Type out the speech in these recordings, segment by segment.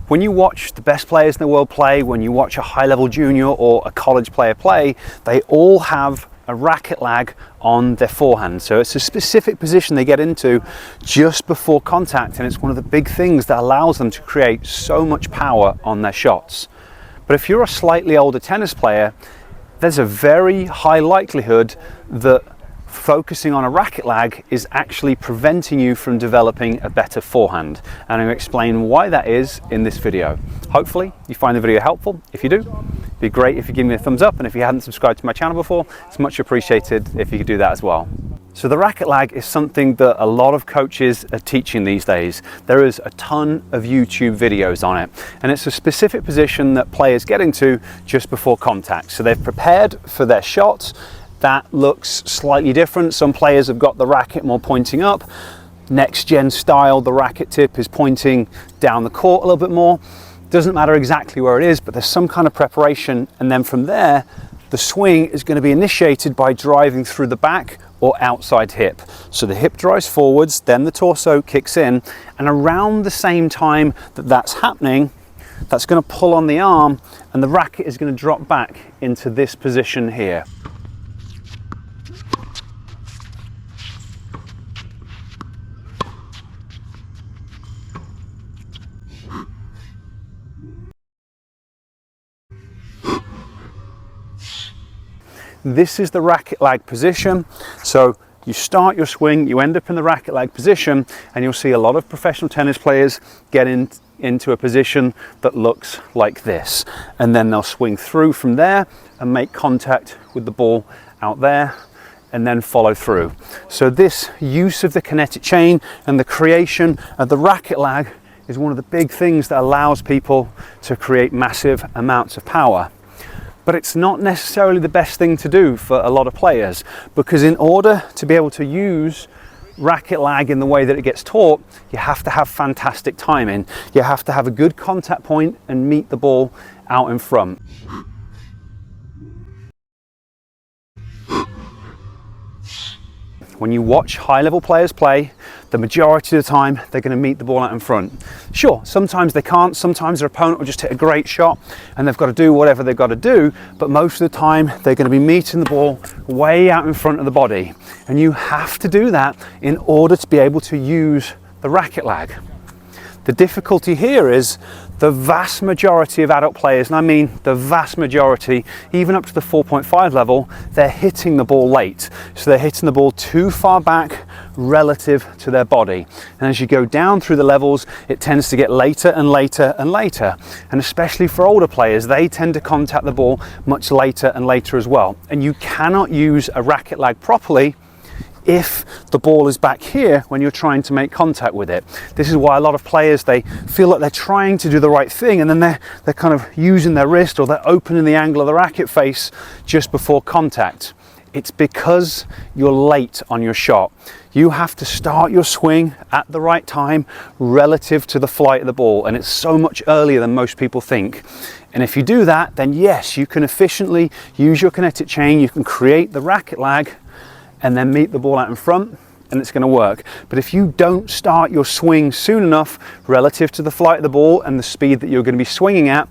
When you watch the best players in the world play, when you watch a high-level junior or a college player play, they all have a racket lag on their forehand. So it's a specific position they get into just before contact, and it's one of the big things that allows them to create so much power on their shots. But if you're a slightly older tennis player, there's a very high likelihood that focusing on a racket lag is actually preventing you from developing a better forehand. And I'm going to explain why that is in this video. Hopefully you find the video helpful. If you do, it'd be great if you give me a thumbs up, and if you hadn't subscribed to my channel before, it's much appreciated if you could do that as well. So the racket lag is something that a lot of coaches are teaching these days. There is a ton of YouTube videos on it, and it's a specific position that players get into just before contact. So they've prepared for their shot. That looks slightly different. Some players have got the racket more pointing up. Next gen style, the racket tip is pointing down the court a little bit more. Doesn't matter exactly where it is, but there's some kind of preparation, and then from there, the swing is going to be initiated by driving through the back or outside hip. So the hip drives forwards, then the torso kicks in, and around the same time that that's happening, that's going to pull on the arm, and the racket is going to drop back into this position here. This is the racket lag position. So you start your swing, you end up in the racket lag position, and you'll see a lot of professional tennis players get into a position that looks like this. And then they'll swing through from there and make contact with the ball out there, and then follow through. So this use of the kinetic chain and the creation of the racket lag is one of the big things that allows people to create massive amounts of power. But it's not necessarily the best thing to do for a lot of players, because in order to be able to use racket lag in the way that it gets taught, you have to have fantastic timing. You have to have a good contact point and meet the ball out in front. When you watch high-level players play, the majority of the time they're going to meet the ball out in front. Sure, sometimes they can't, sometimes their opponent will just hit a great shot and they've got to do whatever they've got to do, but most of the time they're going to be meeting the ball way out in front of the body. And you have to do that in order to be able to use the racket lag. The difficulty here is the vast majority of adult players, and I mean the vast majority, even up to the 4.5 level, they're hitting the ball late. So they're hitting the ball too far back relative to their body. And as you go down through the levels, it tends to get later and later and later. And especially for older players, they tend to contact the ball much later and later as well. And you cannot use a racket lag properly if the ball is back here when you're trying to make contact with it. This is why a lot of players, they feel like they're trying to do the right thing, and then they're kind of using their wrist, or they're opening the angle of the racket face just before contact. It's because you're late on your shot. You have to start your swing at the right time relative to the flight of the ball, and it's so much earlier than most people think. And if you do that, then yes, you can efficiently use your kinetic chain, you can create the racket lag, and then meet the ball out in front, and it's going to work. But if you don't start your swing soon enough relative to the flight of the ball and the speed that you're going to be swinging at,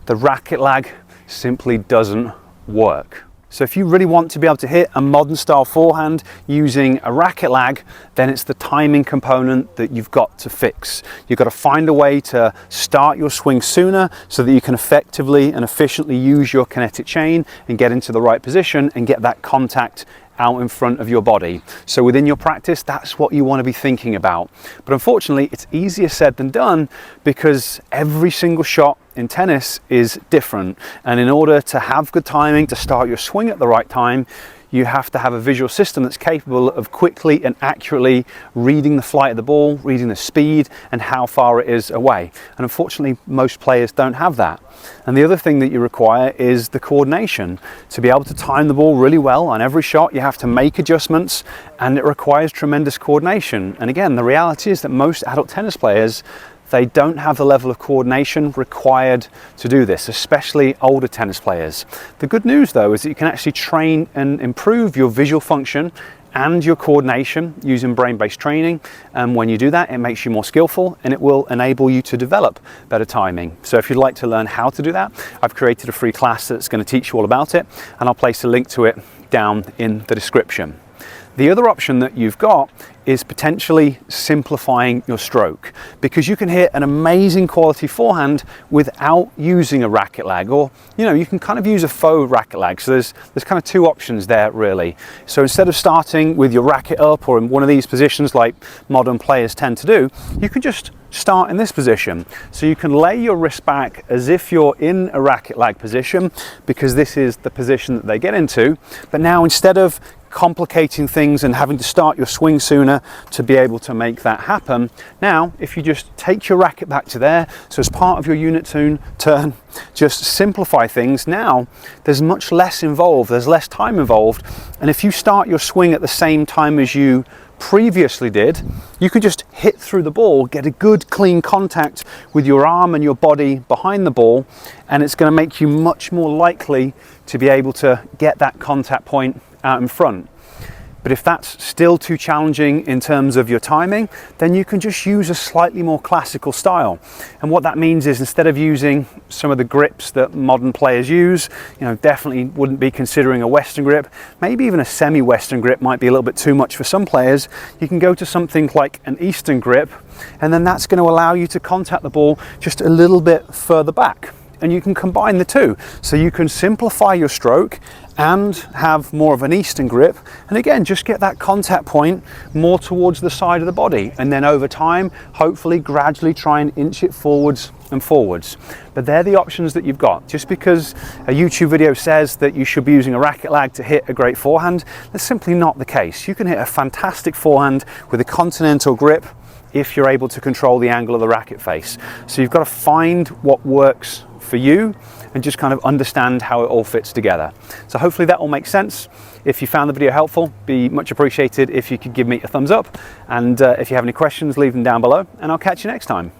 the racket lag simply doesn't work. So if you really want to be able to hit a modern style forehand using a racket lag, then it's the timing component that you've got to fix. You've got to find a way to start your swing sooner so that you can effectively and efficiently use your kinetic chain and get into the right position and get that contact out in front of your body. So within your practice, that's what you want to be thinking about. But unfortunately, it's easier said than done, because every single shot in tennis is different. And in order to have good timing, to start your swing at the right time, you have to have a visual system that's capable of quickly and accurately reading the flight of the ball, reading the speed and how far it is away. And unfortunately, most players don't have that. And the other thing that you require is the coordination. To be able to time the ball really well on every shot, you have to make adjustments, and it requires tremendous coordination. And again, the reality is that most adult tennis players, they don't have the level of coordination required to do this, especially older tennis players. The good news though is that you can actually train and improve your visual function and your coordination using brain-based training. And when you do that, it makes you more skillful and it will enable you to develop better timing. So if you'd like to learn how to do that, I've created a free class that's going to teach you all about it, and I'll place a link to it down in the description. The other option that you've got is potentially simplifying your stroke, because you can hit an amazing quality forehand without using a racket lag, or you can kind of use a faux racket lag. So there's kind of two options there really. So instead of starting with your racket up or in one of these positions like modern players tend to do, you can just start in this position. So you can lay your wrist back as if you're in a racket lag position, because this is the position that they get into. But now, instead of complicating things and having to start your swing sooner to be able to make that happen, now if you just take your racket back to there, so as part of your unit turn, just simplify things. Now there's much less involved, there's less time involved, and if you start your swing at the same time as you previously did, you can just hit through the ball, get a good clean contact with your arm and your body behind the ball, and it's going to make you much more likely to be able to get that contact point out in front. But if that's still too challenging in terms of your timing, then you can just use a slightly more classical style. And what that means is, instead of using some of the grips that modern players use, definitely wouldn't be considering a Western grip, maybe even a semi-Western grip might be a little bit too much for some players. You can go to something like an Eastern grip, and then that's going to allow you to contact the ball just a little bit further back. And you can combine the two. So you can simplify your stroke and have more of an Eastern grip, and again just get that contact point more towards the side of the body, and then over time hopefully gradually try and inch it forwards and forwards. But they're the options that you've got. Just because a YouTube video says that you should be using a racket lag to hit a great forehand, that's simply not the case. You can hit a fantastic forehand with a continental grip if you're able to control the angle of the racket face. So you've got to find what works for you and just kind of understand how it all fits together. So hopefully that all makes sense. If you found the video helpful, be much appreciated if you could give me a thumbs up, and if you have any questions, leave them down below, and I'll catch you next time.